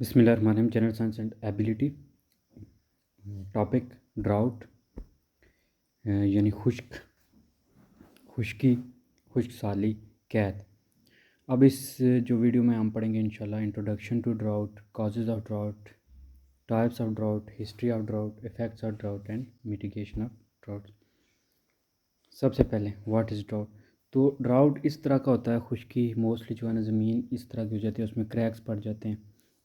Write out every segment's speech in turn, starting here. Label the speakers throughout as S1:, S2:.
S1: बिस्मिल्लाहिर्रहमानिर्रहीम। General science and ability. Topic drought, यानी खुश्की, खुश्क साली, कैद। अब इस जो वीडियो में हम पढ़ेंगे इंशाल्लाह introduction to drought, causes of drought, types of drought, history of drought, effects of drought and mitigation of drought. सबसे पहले व्हाट इज़ ड्राउट। तो ड्राउट इस तरह का होता है, खुश्की मोस्टली जो है ना ज़मीन इस तरह की हो जाती है, उसमें क्रैक्स पड़ जाते हैं,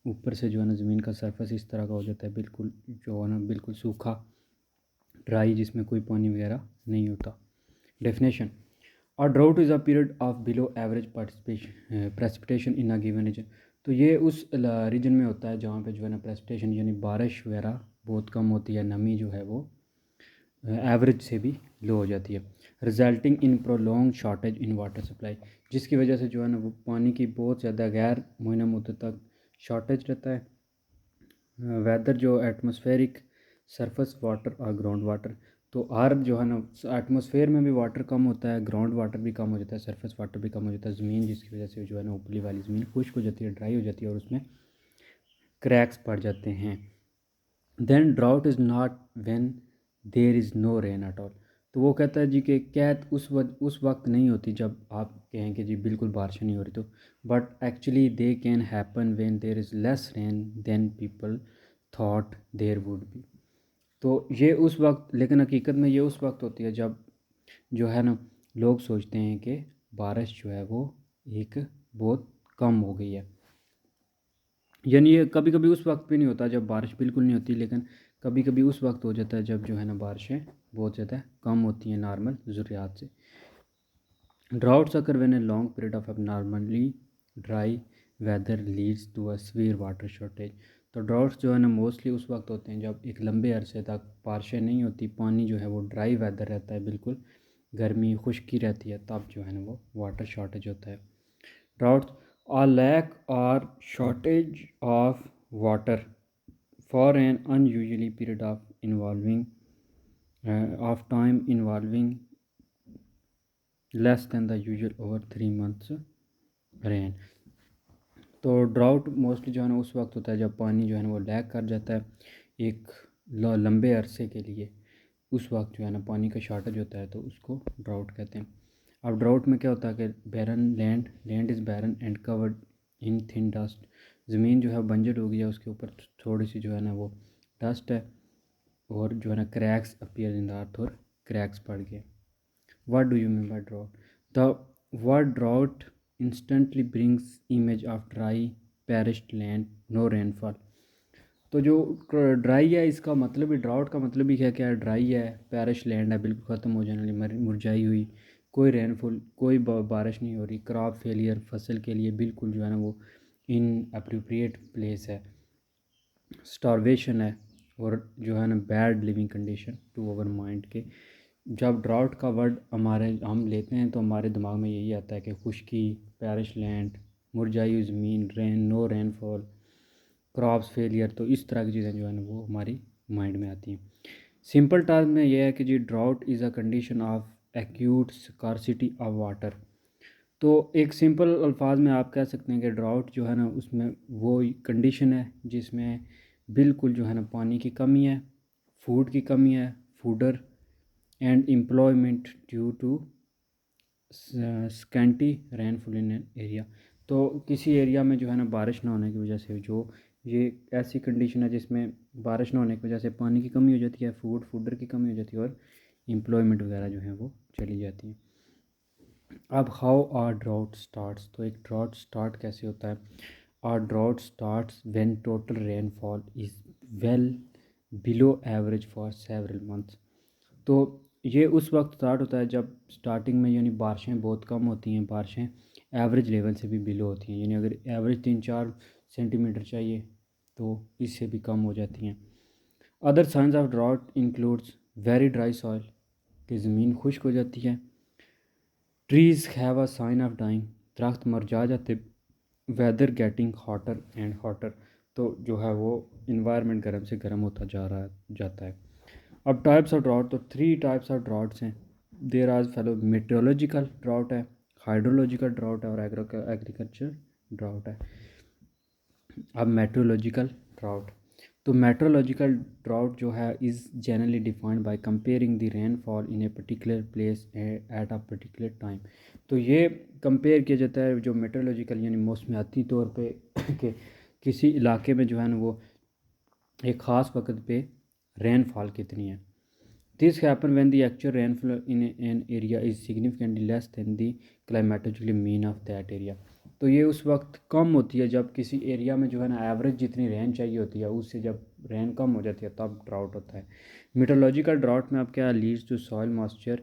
S1: ऊपर से जो है ना ज़मीन का सरफेस इस तरह का हो जाता है, बिल्कुल जो है ना बिल्कुल सूखा, ड्राई, जिसमें कोई पानी वगैरह नहीं होता। डेफिनेशन: और drought is a period of below average precipitation in a given region. तो ये उस रीजन में होता है जहाँ पे जो है ना प्रेसिपिटेशन यानी बारिश वगैरह बहुत कम होती है, नमी जो है वो एवरेज से भी लो हो जाती है। Resulting in prolong shortage in water supply, जिसकी वजह से जो है ना वो पानी की बहुत ज़्यादा गैर मुय्यना मुद्दत तक शॉर्टेज रहता है। वेदर जो एटमॉस्फेरिक, सरफेस वाटर और ग्राउंड वाटर। तो हर जो है ना एटमॉस्फेयर में भी वाटर कम होता है, ग्राउंड वाटर भी कम हो जाता है, सरफेस वाटर भी कम हो जाता है, ज़मीन जिसकी वजह से जो है ना ऊपरी वाली ज़मीन खुश्क हो जाती है, ड्राई हो जाती है और उसमें क्रैक्स पड़ जाते हैं। Then drought is not when there is no rain at all. तो वो कहता है जी कि कैद उस वक्त नहीं होती जब आप कहें कि जी बिल्कुल बारिश नहीं हो रही, तो but actually they can happen when there is less rain than people thought there would be. तो ये उस वक्त, लेकिन हकीकत में ये उस वक्त होती है जब जो है ना लोग सोचते हैं कि बारिश जो है वो एक बहुत कम हो गई है। यानी ये कभी कभी उस वक्त भी नहीं होता जब बारिश बिल्कुल नहीं होती, लेकिन कभी कभी उस वक्त हो जाता है जब जो है ना बारिशें बहुत ज़्यादा कम होती हैं नॉर्मल ज़रूरियात से। Droughts occur when a long period of abnormally dry weather leads to a severe water shortage. तो ड्राउट्स जो है ना मोस्टली उस वक्त होते हैं जब एक लंबे अरसे तक बारिशें नहीं होती, पानी जो है वो ड्राई वेदर रहता है, बिल्कुल गर्मी खुश्की रहती है, तब जो है ना वो वाटर शॉर्टेज होता है। Droughts are lack or shortage of water for an unusually period of time involving less than the usual over 3 months rain। तो ड्राउट मोस्टली जो है ना उस वक्त होता है जब पानी जो है ना वो लैक कर जाता है एक लंबे अरसे के लिए, उस वक्त जो है ना पानी का शॉर्टेज होता है, तो उसको ड्राउट कहते हैं। अब ड्राउट में क्या होता है कि barren land is barren and covered in thin dust. ज़मीन जो है बंजर हो गई है, उसके ऊपर थोड़ी सी जो है ना वो डस्ट है, और जो है ना cracks appear in the earth, और क्रैक्स पड़ गए। What do you mean by drought? The word drought instantly brings image of dry, perished land, no rainfall। तो जो ड्राई है इसका मतलब ही, ड्राउट का मतलब ही क्या है, ड्राई है, पेरिश लैंड है, बिल्कुल ख़त्म हो जाने वाली, मुरझाई हुई, कोई रेनफॉल, कोई बारिश नहीं हो रही, क्रॉप फेलियर, फसल के लिए बिल्कुल जो है ना वो इन अप्रोप्रिएट प्लेस है, स्टारवेशन है, और जो है ना bad living condition to over mind के। जब ड्राउट का वर्ड हम लेते हैं तो हमारे दिमाग में यही आता है कि खुश्की, पेरिश लैंड, मुरझाई हुई ज़मीन, नो रेनफॉल, क्रॉप्स फेलियर, तो इस तरह की चीज़ें जो है ना वो हमारी माइंड में आती हैं। सिंपल टर्म में यह है कि जी drought is a condition of acute scarcity of water. तो एक सिंपल अल्फाज में आप कह सकते हैं कि ड्राउट जो है ना उसमें वो कंडीशन है जिसमें बिल्कुल जो है ना पानी की कमी है, फूड की कमी है, fodder and employment due to scanty rainfall in area. तो किसी एरिया में जो है ना बारिश ना होने की वजह से जो ये ऐसी कंडीशन है जिसमें बारिश ना होने की वजह से पानी की कमी हो जाती है, फूडर की कमी हो जाती है, और एम्प्लॉयमेंट वगैरह जो है वो चली जाती है। अब हाउ आर ड्राउट स्टार्ट्स। तो एक ड्राउट स्टार्ट कैसे होता है। A drought starts when total rainfall is well below average for several months. तो ये उस वक्त स्टार्ट होता है जब स्टार्टिंग में यानी बारिशें बहुत कम होती हैं, बारिशें एवरेज लेवल से भी बिलो होती हैं, यानी अगर एवरेज 3-4 सेंटीमीटर चाहिए तो इससे भी कम हो जाती हैं। Other signs of drought includes very dry soil, कि ज़मीन खुश्क हो जाती है, trees have a sign of dying, दरख्त मरझा जाते, weather getting hotter and hotter, तो जो है वो इन्वायरमेंट गर्म से गर्म होता जाता है। अब टाइप्स ऑफ ड्राउट, तो 3 टाइप्स ऑफ ड्राउट्स हैं। There are fellow meteorological drought है, हाइड्रोलॉजिकल ड्राउट है, और एग्रीकल्चर ड्राउट है। अब मेट्रोलॉजिकल ड्राउट, तो मेट्रोलॉजिकल ड्राउट जो है is generally defined by comparing the rainfall in a particular place at a particular time. तो ये कंपेयर किया जाता है जो मेट्रोलॉजिकल यानी मौसमियाती तौर पे कि किसी इलाके में जो है ना वो एक ख़ास वक्त पे रेनफॉल कितनी है। This happen when the actual rainfall in an area is significantly less than the climatically mean of that area. तो ये उस वक्त कम होती है जब किसी एरिया में जो है ना एवरेज जितनी रेन चाहिए होती है उससे जब रेन कम हो जाती है तब ड्राउट होता है। मीटरोलॉजिकल ड्राउट में अब क्या leads to soil moisture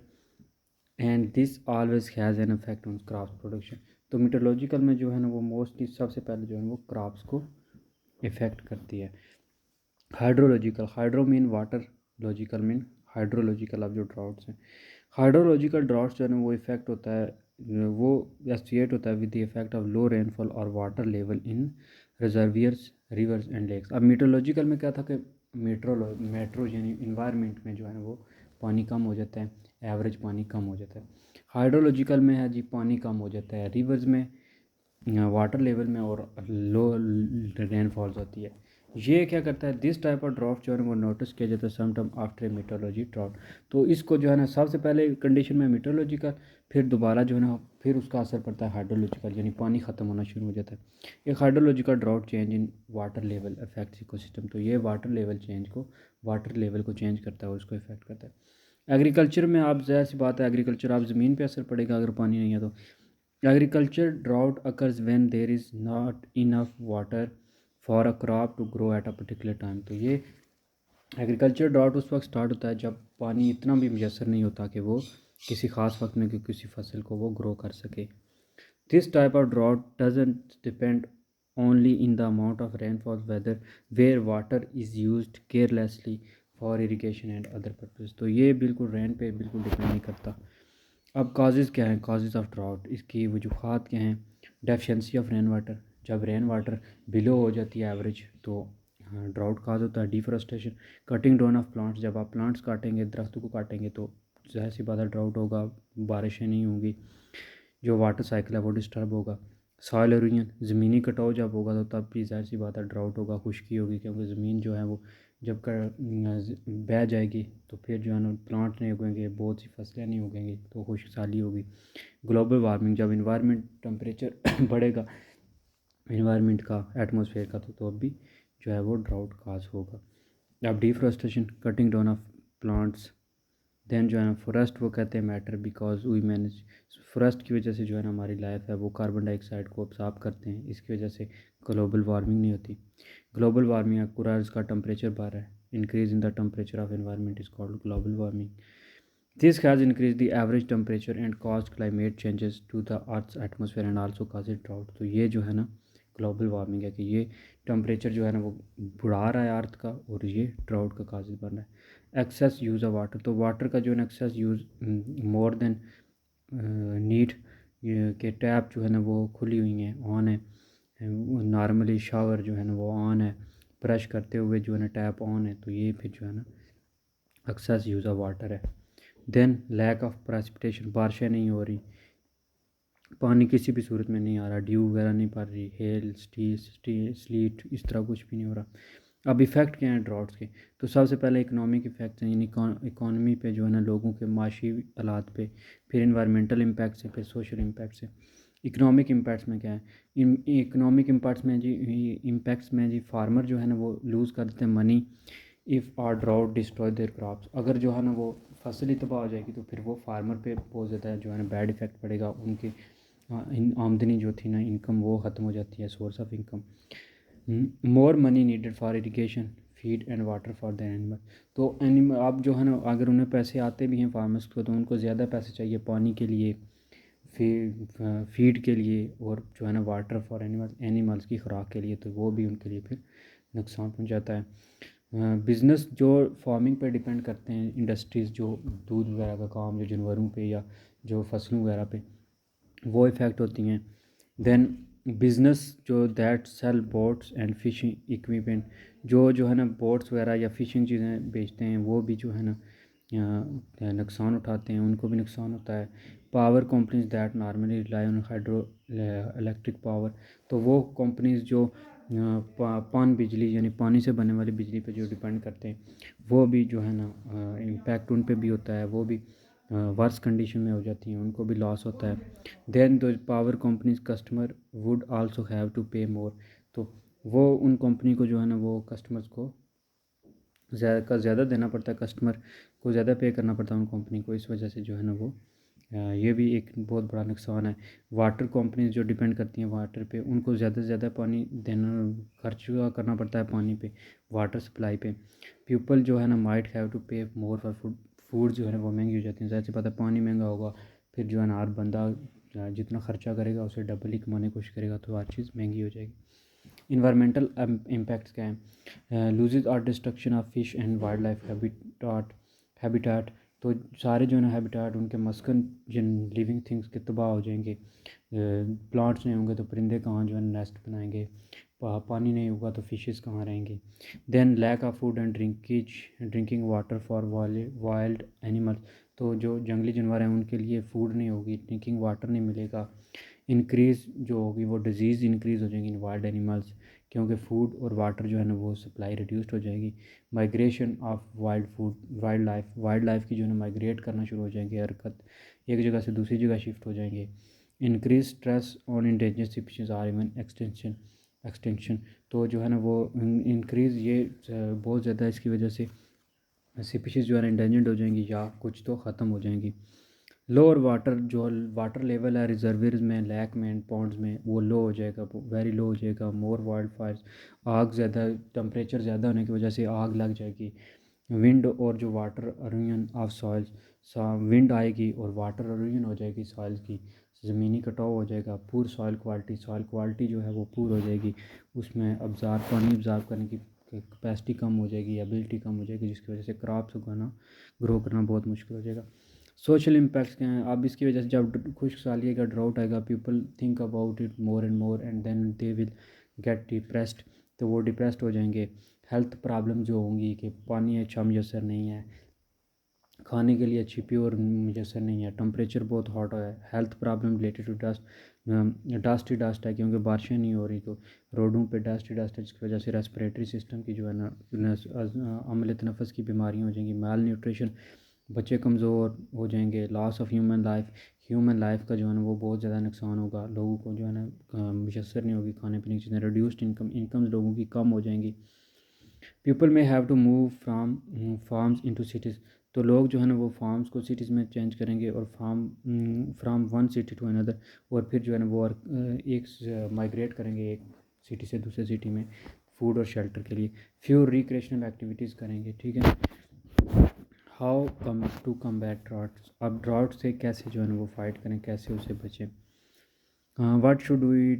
S1: and this always has an effect on crop production. तो मीटरोलॉजिकल में जो है ना वो मोस्टली सबसे पहले जो है वो क्रॉप्स को इफ़ेक्ट करती है। Hydrological, hydro mean water, logical mean hydrological. अब जो ड्राउट्स हैं हाइड्रोलॉजिकल ड्राउट्स जो है ना वो इफेक्ट होता है वो एसोसिएट होता है with the effect of low rainfall और water level in reservoirs rivers and lakes. अब मीटरोलॉजिकल में क्या था कि मेट्रो यानी इन्वायरमेंट में जो है ना वो पानी कम हो जाता है, एवरेज पानी कम हो जाता है। हाइड्रोलॉजिकल में है जी पानी कम हो जाता है रिवर्स में, वाटर लेवल में और लो रेनफॉल्स होती है। ये क्या करता है दिस टाइप ऑफ ड्रॉट जो है ना वो नोटिस किया जाता है some time after meteorology drought. तो इसको जो है ना सबसे पहले कंडीशन में मीटरोलॉजिकल, फिर दोबारा जो है ना फिर उसका असर पड़ता है हाइड्रोलॉजिकल यानी पानी ख़त्म होना शुरू हो जाता है। एक hydrological drought change in water level affects ecosystem. तो ये वाटर लेवल को चेंज करता है और उसको इफेक्ट करता है। एग्रीकल्चर में आप ज़ाहिर सी बात है एग्रीकल्चर आप ज़मीन पे असर पड़ेगा अगर पानी नहीं है तो। Agriculture drought occurs when there is not enough water for a crop to grow at a particular time। तो ये एग्रीकल्चर ड्राउट उस वक्त स्टार्ट होता है जब पानी इतना भी मुयसर नहीं होता कि वो किसी ख़ास वक्त में किसी फसल को वो ग्रो कर सके। This type of drought doesn't depend only in the amount of rainfall whether where water is used carelessly for irrigation and other purpose. तो ये बिल्कुल रेन पे बिल्कुल डिपेंड नहीं करता। अब काजेज़ क्या हैं, काजेज़ ऑफ ड्राउट, इसकी वजूहात क्या हैं। डेफिशिएंसी ऑफ रेन वाटर, जब रेन वाटर बिलो हो जाती है एवरेज तो ड्राउट काज होता है। Deforestation, cutting down of plants, जब आप प्लांट्स काटेंगे दरख्तों को काटेंगे तो ज़ाहिर सी बात है ड्राउट होगा, बारिशें नहीं होंगी, जो वाटर साइकिल है वो डिस्टर्ब होगा। सॉइल एरोजन, ज़मीनी कटाव जब होगा तो तब भी ज़ाहिर सी बात है ड्राउट होगा, खुश्की होगी, क्योंकि ज़मीन जो है वो जब बह जाएगी तो फिर जो है ना प्लांट नहीं उगेंगे, बहुत सी फसलें नहीं उगेंगी तो खुश्क साली होगी। ग्लोबल वार्मिंग, जब इन्वायरमेंट टेम्परेचर बढ़ेगा इन्वायरमेंट का, एटमॉस्फेयर का, तो अब भी जो है वो ड्राउट काज होगा। अब deforestation, cutting down of plants, then जो है ना फॉरेस्ट वो कहते हैं matter because we manage. Forest की वजह से जो है ना हमारी लाइफ है वो कार्बन डाइऑक्साइड को अब्सॉर्ब करते हैं, इसकी वजह से ग्लोबल वार्मिंग नहीं होती। ग्लोबल वार्मिंग है पूरा इसका टेम्परेचर बढ़ रहा है, increase in the temperature of environment is called global warming. This has increase the average temperature and cause climate changes to the earth's atmosphere and also cause it drought. तो ये जो है ना ग्लोबल वार्मिंग है कि ये temperature जो है ना वो बढ़ा रहा है अर्थ का और ये ड्राउट का काज बन रहा है। एक्सेस यूज़ ऑफ वाटर, तो वाटर का जो है ना excess use more than need के टैप जो है ना वो खुली हुई हैं, ऑन है। नॉर्मली शावर जो है ना वो ऑन है, ब्रश करते हुए जो है ना टैप ऑन है, तो ये फिर जो है ना एक्सेस यूज़ ऑफ वाटर है। देन लैक ऑफ प्रेसिपिटेशन, बारिशें नहीं हो रही, पानी किसी भी सूरत में नहीं आ रहा, ड्यू वगैरह नहीं पड़ रही, हेल स्लीट इस तरह कुछ भी नहीं हो रहा। अब इफ़ेक्ट क्या हैं ड्राउट्स के, तो सबसे पहले इकोनॉमिक इफ़ेक्ट्स हैं, यानी इकॉनमी पे जो है ना लोगों के माशी हालात पे, फिर इन्वायरमेंटल इम्पैक्ट्स हैं, फिर सोशल इम्पैक्ट्स हैं। इकोनॉमिक इम्पैक्ट्स में क्या है, इकोनॉमिक इम्पैक्ट्स में जी फार्मर जो है ना वो लूज़ कर देते हैं money if a drought destroy their crops. अगर जो है ना वो फसल ही तबाह हो जाएगी तो फिर वो फार्मर पे बहुत ज़्यादा जो है ना बैड इफ़ेक्ट पड़ेगा, उनकी आमदनी जो थी ना इनकम वो ख़त्म हो जाती है, source of income. More money needed for irrigation feed and water for the animal. तो एनिमल आप जो है ना अगर उन्हें पैसे आते भी हैं फार्मर्स को तो उनको ज़्यादा पैसे चाहिए पानी के लिए, फीड के लिए और जो है ना वाटर फॉर एनिमल्स की खुराक के लिए, तो वो भी उनके लिए फिर नुकसान पहुंचाता है। बिज़नेस जो फार्मिंग पे डिपेंड करते हैं, इंडस्ट्रीज़ जो दूध वगैरह का काम जो जानवरों पे या जो फसलों वगैरह पे वो इफ़ेक्ट होती हैं। देन बिज़नेस जो that sell boats and fishing equipment, जो है ना बोट्स वगैरह या फिशिंग चीज़ें बेचते हैं वो भी जो है ना नुकसान उठाते हैं, उनको भी नुकसान होता है। Power companies that normally rely on hydro electric power, तो वो कंपनीज जो पान बिजली यानी पानी से बनने वाली बिजली पे जो डिपेंड करते हैं, वो भी जो है ना इम्पैक्ट उन पे भी होता है, वो भी वर्स कंडीशन में हो जाती हैं, उनको भी लॉस होता है। Then those power companies customer would also have to pay more, तो वो उन कंपनी को जो है ना वो कस्टमर्स को ज़्यादा देना पड़ता है, कस्टमर को ज़्यादा पे करना पड़ता है उन कंपनी को, इस वजह से जो है ना वो ये भी एक बहुत बड़ा नुकसान है। वाटर कंपनीज जो डिपेंड करती हैं वाटर पे, उनको ज़्यादा से ज़्यादा पानी देना, खर्च करना पड़ता है पानी पे, वाटर सप्लाई पे। पीपल जो है ना might have to pay more for food, food जो है ना वो महंगी हो जाती है, ज़ाहिर सी बात है पानी महंगा होगा, फिर जो है ना हर बंदा जितना खर्चा करेगा उसे डबल ही कमाने की कोशिश करेगा, तो हर चीज़ महंगी हो जाएगी। इन्वायरमेंटल इम्पैक्ट्स क्या हैं? Losses or destruction of fish and wild life habitat, तो सारे जो है ना हैबिटाट उनके मस्कन जिन लिविंग थिंग्स के तबाह हो जाएंगे। प्लांट्स नहीं होंगे तो परिंदे कहाँ जो है नेस्ट बनाएंगे, पानी नहीं होगा तो फिशेस कहाँ रहेंगे। Then lack of food and drinking water for wild animals, तो जो जंगली जानवर हैं उनके लिए फूड नहीं होगी, ड्रिंकिंग वाटर नहीं मिलेगा। इंक्रीज़ जो होगी वो डिज़ीज़ इंक्रीज़ हो जाएंगी इन वाइल्ड एनिमल्स, क्योंकि फूड और वाटर जो है ना वो सप्लाई रिड्यूस्ड हो जाएगी। माइग्रेशन ऑफ वाइल्ड लाइफ की जो है ना माइग्रेट करना शुरू हो जाएंगे, हरकत एक जगह से दूसरी जगह शिफ्ट हो जाएंगे। Increase stress on endangered species or even extinction, तो जो है ना वो इंक्रीज़ ये बहुत ज़्यादा इसकी वजह से स्पीशीज़ जो है ना इंडेंजर्ड हो जाएंगी या कुछ तो ख़त्म हो जाएंगी। लोअर वाटर जो वाटर लेवल है रिजर्वियर्स में, लैक में एंड पॉन्ड्स में, वो लो हो जाएगा, वेरी लो हो जाएगा। मोर वाइल्ड फायर्स, आग ज़्यादा, टेम्परेचर ज़्यादा होने की वजह से आग लग जाएगी। विंड और जो वाटर अरोजन ऑफ सॉइल्स, विंड आएगी और वाटर अरोजन हो जाएगी सॉइल की, ज़मीनी कटाव हो जाएगा। पूर सॉइल क्वालिटी जो है वो पूर हो जाएगी, उसमें पानी ऑब्ज़र्व करने की कैपेसिटी कम हो जाएगी, एबिलिटी कम हो जाएगी, जिसकी वजह से क्रॉप्स उगाना, ग्रो करना बहुत मुश्किल हो जाएगा। सोशल इम्पैक्ट्स क्या हैं? अब इसकी वजह से जब खुश्क साली का ड्राउट आएगा, people think about it more and then they will get depressed, तो वो डिप्रेस्ड हो जाएंगे। हेल्थ प्रॉब्लम जो होंगी कि पानी अच्छा मुयसर नहीं है, खाने के लिए अच्छी प्योर मुयसर नहीं है, टेम्परेचर बहुत हॉट है, health problem related to dust ही डस्ट है, क्योंकि बारिशें नहीं हो रही तो रोडों पे डस्ट ही डस्ट है, जिसकी वजह से रेस्पिरेटरी सिस्टम की जो है ना अम्ल तनफ़ुस की बीमारियाँ हो जाएंगी। माल न्यूट्रिशन, बच्चे कमज़ोर हो जाएंगे। लॉस ऑफ ह्यूमन लाइफ का जो है ना वो बहुत ज़्यादा नुकसान होगा, लोगों को जो है ना मुयसर नहीं होगी खाने पीने की चीज़ें। रिड्यूस्ड इनकम्स लोगों की कम हो जाएंगी। People may have to move from farms into cities, तो लोग जो है ना वो फार्म्स को सिटीज़ में चेंज करेंगे, और from one city to another, और फिर जो है ना वो एक माइग्रेट करेंगे एक सिटी से दूसरे सिटी में फूड और शेल्टर के लिए। फ्यू रिक्रिएशनल एक्टिविटीज़ करेंगे, ठीक है। How come to combat droughts, अब ड्राउट से कैसे जो है ना वो फाइट करें, कैसे उससे बचें। What should we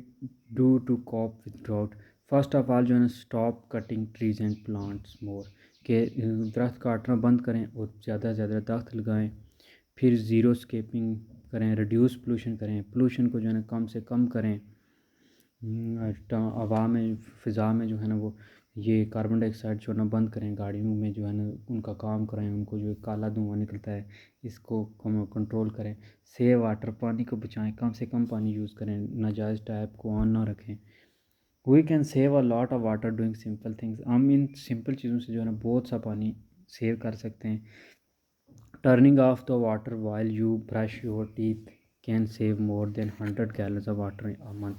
S1: do to cope with drought? First of all जो है ना stop cutting trees and plants more, के दरख्त काटना बंद करें और ज़्यादा से ज़्यादा दरख्त लगाएं। फिर ज़ीरो स्केपिंग करें, रिड्यूस पोल्यूशन करें, पोल्यूशन को जो है ना कम से कम करें। हवा में, फ़िज़ा में जो है ना वो ये कार्बन डाइऑक्साइड छोड़ना बंद करें, गाड़ियों में जो है ना उनका काम कराएं, उनको जो काला धुआं निकलता है इसको कंट्रोल करें। सेव वाटर, पानी को बचाएं, कम से कम पानी यूज़ करें, नाजायज़ टैप को ऑन ना रखें। We can save a lot of water doing simple things, हम इन सिंपल चीज़ों से जो है ना बहुत सा पानी सेव कर सकते हैं। Turning of the water while you brush your teeth can save more than 100 gallons of water a month,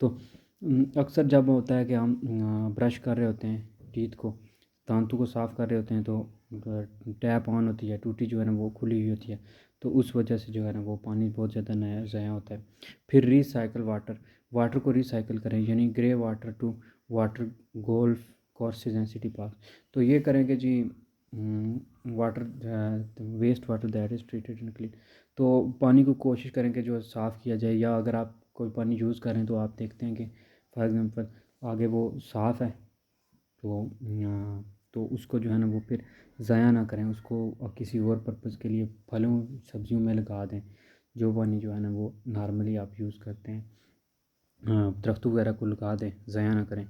S1: तो अक्सर जब होता है कि हम ब्रश कर रहे होते हैं, टीथ को, दांतों को साफ़ कर रहे होते हैं, तो टैप ऑन होती है, टूटी जो है ना वो खुली हुई होती है, तो उस वजह से जो है ना वो पानी बहुत ज़्यादा नया ज़ाया होता है। फिर रिसाइकल वाटर को रिसाइकल करें, यानी grey water to water golf courses and city park, तो ये करेंगे जी। Water waste water that is treated and clean, तो पानी को कोशिश करें कि जो साफ़ किया जाए, या अगर आप कोई पानी यूज़ करें तो आप देखते हैं कि फॉर एग्ज़ाम्पल आगे वो साफ़ है, तो तो उसको जो है ना वो फिर ज़ाया ना करें, उसको किसी और पर्पज़ के लिए फलों सब्जियों में लगा दें, जो पानी जो है ना वो नॉर्मली आप यूज़ करते हैं, दरख्तों वगैरह को लगा दें, ज़ाया ना करें।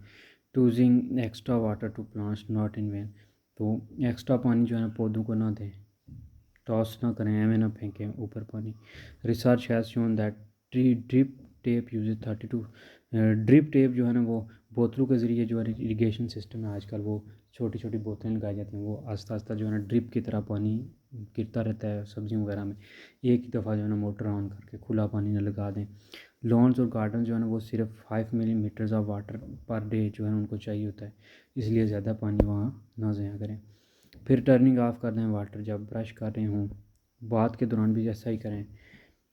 S1: Using extra water to plants not in vain, तो एक्स्ट्रा पानी जो है ना पौधों को ना दें, टॉस ना करें, एवं ना फेंकें ऊपर पानी। Research has shown that drip tape uses drip tape जो है ना वो बोतलों के ज़रिए जो है इरिगेशन सिस्टम है आजकल, वो छोटी छोटी बोतलें लगाई जाती हैं, वो आस्ता आस्ता जो है ना ड्रिप की तरह पानी गिरता रहता है सब्जियों वगैरह में। एक ही दफ़ा जो है ना मोटर ऑन करके खुला पानी ना लगा दें। लॉन्स और गार्डन जो है ना वो सिर्फ 5 millimetres of water per day जो है ना उनको चाहिए होता है, इसलिए ज़्यादा पानी वहाँ ना ज़ाया करें। फिर टर्निंग ऑफ कर दें वाटर जब ब्रश कर रहे हों, बात के दौरान भी ऐसा ही करें।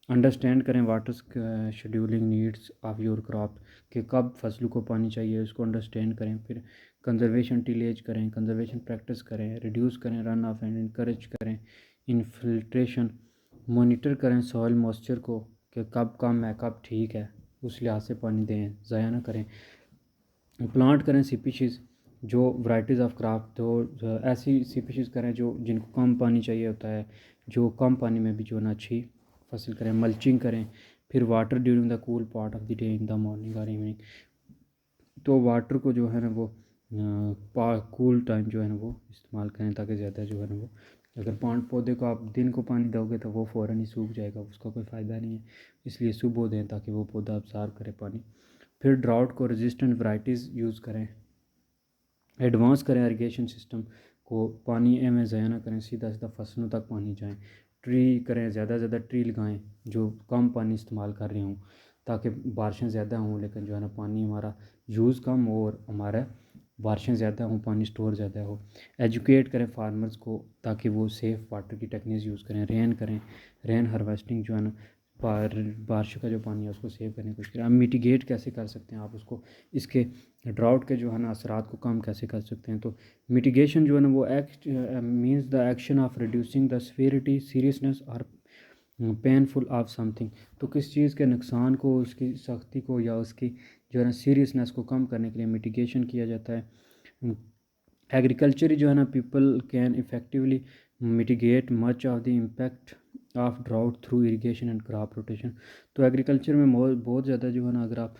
S1: अंडरस्टैंड करें water scheduling needs of your crop, कि कब फसलों को पानी चाहिए उसको अंडरस्टैंड करें। फिर कंजर्वेशन टिलेज करें, कंजर्वेशन प्रैक्टिस करें, रिड्यूस करें रन ऑफ एंड इनकरेज करें इनफिल्ट्रेशन। मॉनिटर करें सॉइल मॉइस्चर को, कि कब कम है कब ठीक है, उस लिहाज से पानी दें, ज़ाया ना करें। प्लांट करें स्पीशीज़ जो वैराइटीज़ ऑफ क्रॉप, तो ऐसी स्पीशीज़ करें जो जिनको कम पानी चाहिए होता है, जो कम पानी में भी जो ना अच्छी फसल करें। मल्चिंग करें। फिर water during the cool part of the day in the morning और इवनिंग, तो वाटर को जो है ना वो कूल टाइम जो है ना वो इस्तेमाल करें, ताकि ज़्यादा जो है ना वो, अगर पौधे को आप दिन को पानी दोगे तो वो फ़ौरन ही सूख जाएगा, उसका कोई फ़ायदा नहीं है, इसलिए सुबह दें ताकि वो पौधा अब्ज़ॉर्ब करे पानी। फिर ड्राउट को रेजिस्टेंट वैराइटीज़ यूज़ करें। एडवांस करें इरिगेशन सिस्टम को, पानी एवं ज़ाया ना करें, सीधा सीधा फसलों तक पानी जाएँ। ट्री करें, ज़्यादा से ज़्यादा ट्री लगाएं जो कम पानी इस्तेमाल कर रहे हों, ताकि बारिशें ज़्यादा हों लेकिन जो है ना पानी हमारा यूज़ कम हो और हमारा बारिशें ज़्यादा हों, पानी स्टोर ज़्यादा हो। एजुकेट करें फार्मर्स को ताकि वो सेफ़ वाटर की टेक्निक्स यूज़ करें। रेन करें, रेन हार्वेस्टिंग जो है ना बारिश का जो पानी है उसको सेव करने की कोशिश करें। अब मिटिगेट कैसे कर सकते हैं आप उसको, इसके ड्राउट के जो है ना असरात को कम कैसे कर सकते हैं। तो मिटिगेशन जो है ना वो means the action of reducing the severity seriousness और पेनफुल ऑफ समथिंग। तो किस चीज़ के नुकसान को, उसकी सख्ती को या उसकी जो है ना सीरियसनेस को कम करने के लिए मिटिगेशन किया जाता है। एग्रीकल्चर जो है ना people can effectively mitigate much of the impact of drought through irrigation and crop rotation. तो एग्रीकल्चर में बहुत ज़्यादा जो है ना अगर आप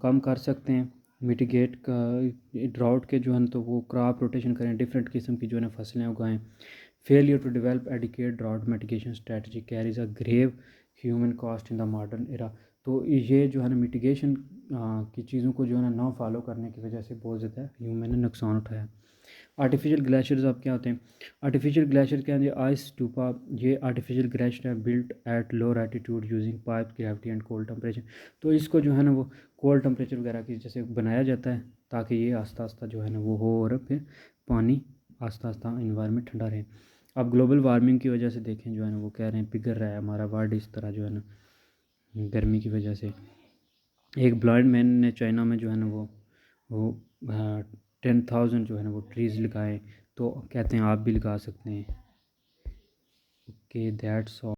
S1: कम कर सकते हैं मिटिगेट का ड्राउट के जो है ना, तो वो क्रॉप रोटेशन करें, डिफरेंट किस्म की जो है ना फसलें उगाएं। Failure to develop adequate drought mitigation strategy carries a grave human cost in the modern era. तो ये जो है ना मिटिगेशन की चीज़ों को जो है ना फॉलो करने की वजह से बहुत ज़्यादा ह्यूमन ने नुकसान उठाया। आर्टिफिशियल ग्लेशियर्स अब क्या होते हैं? आर्टिफिशियल ग्लेशियर क्या है? आइस स्टूपा, ये आर्टिफिशियल ग्लेशियर है built at low altitude using pipe gravity and cold temperature. तो इसको जो है ना वो कोल्ड टेम्परेचर वगैरह की जैसे बनाया जाता है ताकि ये आस्ता आस्ता जो है ना वो हो और फिर पानी आस्ता आस्ता इन्वायरमेंट ठंडा रहे। अब ग्लोबल वार्मिंग की वजह से देखें जो है ना वो कह रहे हैं पिघल रहा है हमारा वर्ल्ड इस तरह जो है ना गर्मी की वजह से। एक ब्लाइंड मैन ने चाइना में जो है ना वो 10,000 जो है ना वो ट्रीज़ लगाए, तो कहते हैं आप भी लगा सकते हैं। Okay that's all.